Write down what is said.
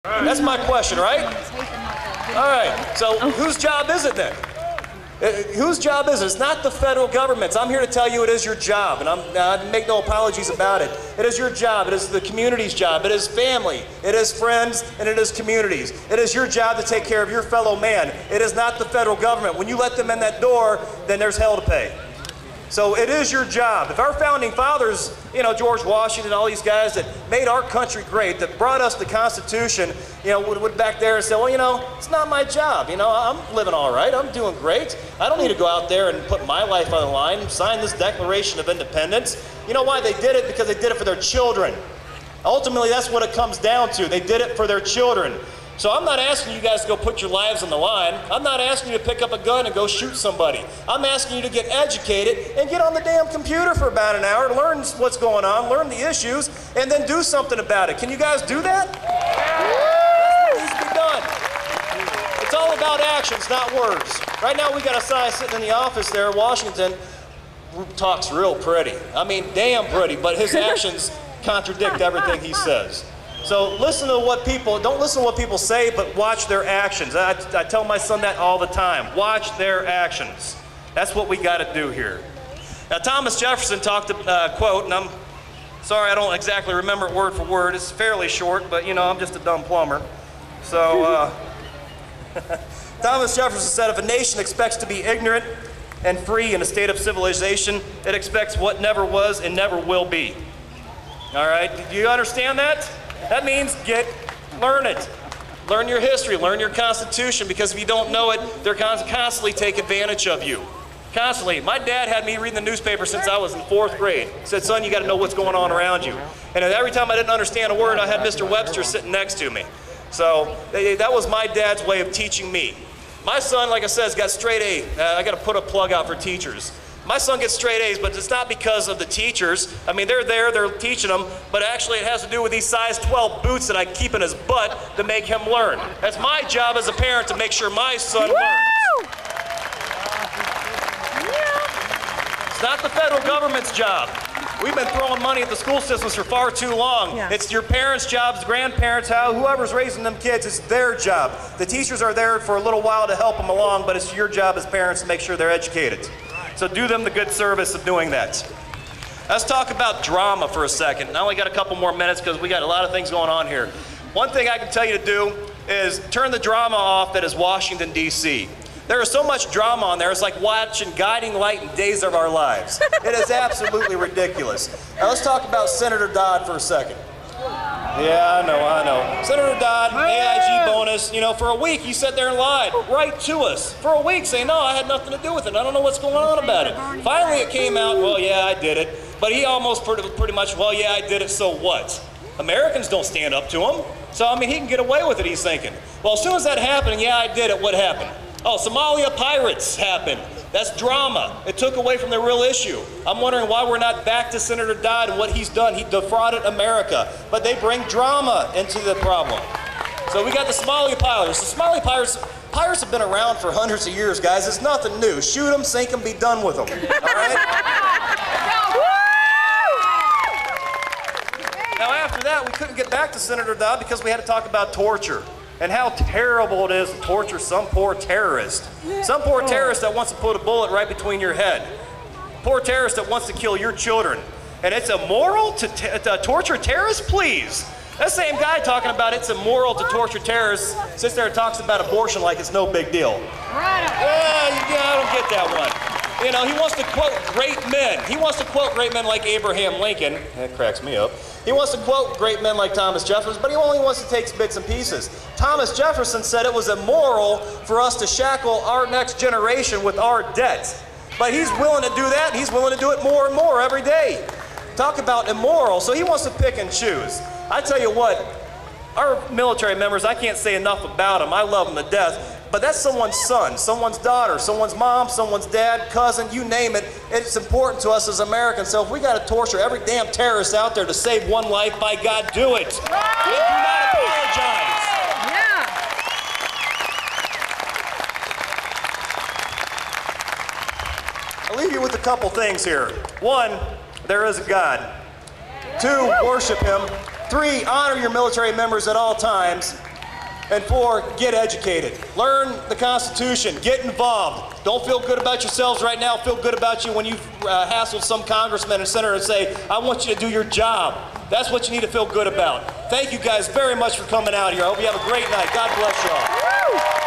That's my question, right? All right, so whose job is it then? Whose job is it? It's not the federal government's. I'm here to tell you it is your job, and I make no apologies about it. It is your job. It is the community's job. It is family. It is friends, and it is communities. It is your job to take care of your fellow man. It is not the federal government. When you let them in that door, then there's hell to pay. So it is your job. If our founding fathers, you know, George Washington, all these guys that made our country great, that brought us the Constitution, you know, would back there and say, well, you know, it's not my job. You know, I'm living all right. I'm doing great. I don't need to go out there and put my life on the line, sign this Declaration of Independence. You know why they did it? Because they did it for their children. Ultimately, that's what it comes down to. They did it for their children. So I'm not asking you guys to go put your lives on the line. I'm not asking you to pick up a gun and go shoot somebody. I'm asking you to get educated and get on the damn computer for about an hour, learn what's going on, learn the issues, and then do something about it. Can you guys do that? That's what needs to be done. It's all about actions, not words. Right now we got a guy sitting in the office there in Washington who talks real pretty. I mean, damn pretty, but his actions contradict everything he says. So listen to what people, don't listen to what people say, but watch their actions. I tell my son that all the time. Watch their actions. That's what we got to do here. Now, Thomas Jefferson talked a quote, and I'm sorry I don't exactly remember it word for word. It's fairly short, but you know, I'm just a dumb plumber. So, Thomas Jefferson said, if a nation expects to be ignorant and free in a state of civilization, it expects what never was and never will be. All right, do you understand that? That means learn it. Learn your history, learn your Constitution, because if you don't know it, they're constantly take advantage of you. Constantly. My dad had me reading the newspaper since I was in 4th grade. He said, son, you got to know what's going on around you. And every time I didn't understand a word, I had Mr. Webster sitting next to me. So that was my dad's way of teaching me. My son, like I said, has got straight A. I got to put a plug out for teachers. My son gets straight A's, but it's not because of the teachers. I mean, they're there, they're teaching him, but actually it has to do with these size 12 boots that I keep in his butt to make him learn. That's my job as a parent, to make sure my son learns. It's not the federal government's job. We've been throwing money at the school systems for far too long. Yeah. It's your parents' jobs, grandparents, whoever's raising them kids, it's their job. The teachers are there for a little while to help them along, but it's your job as parents to make sure they're educated. So do them the good service of doing that. Let's talk about drama for a second. I only got a couple more minutes because we got a lot of things going on here. One thing I can tell you to do is turn the drama off that is Washington, D.C. There is so much drama on there, it's like watching Guiding Light in Days of Our Lives. It is absolutely ridiculous. Now let's talk about Senator Dodd for a second. Yeah, I know. Senator Dodd, AIG bonus, you know, for a week he sat there and lied right to us. For a week saying, no, I had nothing to do with it. I don't know what's going on about it. Finally it came out, well, yeah, I did it. But he almost pretty much, well, yeah, I did it, so what? Americans don't stand up to him. So, I mean, he can get away with it, he's thinking. Well, as soon as that happened, yeah, I did it, what happened? Oh, Somalia pirates happened. That's drama. It took away from the real issue. I'm wondering why we're not back to Senator Dodd and what he's done. He defrauded America. But they bring drama into the problem. So we got the Somali pirates. The Somali pirates have been around for hundreds of years, guys. It's nothing new. Shoot them, sink them, be done with them. All right? Now after that, we couldn't get back to Senator Dodd because we had to talk about torture. And how terrible it is to torture some poor terrorist. Some poor terrorist that wants to put a bullet right between your head. Poor terrorist that wants to kill your children. And it's immoral to torture terrorists? Please. That same guy talking about it's immoral to torture terrorists sits there and talks about abortion like it's no big deal. Yeah, I don't get that one. You know, he wants to quote great men. He wants to quote great men like Abraham Lincoln. That cracks me up. He wants to quote great men like Thomas Jefferson, but he only wants to take bits and pieces. Thomas Jefferson said it was immoral for us to shackle our next generation with our debt. But he's willing to do that, and he's willing to do it more and more every day. Talk about immoral. So he wants to pick and choose. I tell you what, our military members, I can't say enough about them. I love them to death. But that's someone's son, someone's daughter, someone's mom, someone's dad, cousin, you name it. It's important to us as Americans. So if we got to torture every damn terrorist out there to save one life, by God, do it. Do not apologize. Yeah. I'll leave you with a couple things here. 1, there is a God. 2, worship Him. 3, honor your military members at all times. And 4, get educated. Learn the Constitution. Get involved. Don't feel good about yourselves right now. Feel good about you when you hassle some congressman and senator and say, I want you to do your job. That's what you need to feel good about. Thank you guys very much for coming out here. I hope you have a great night. God bless you all.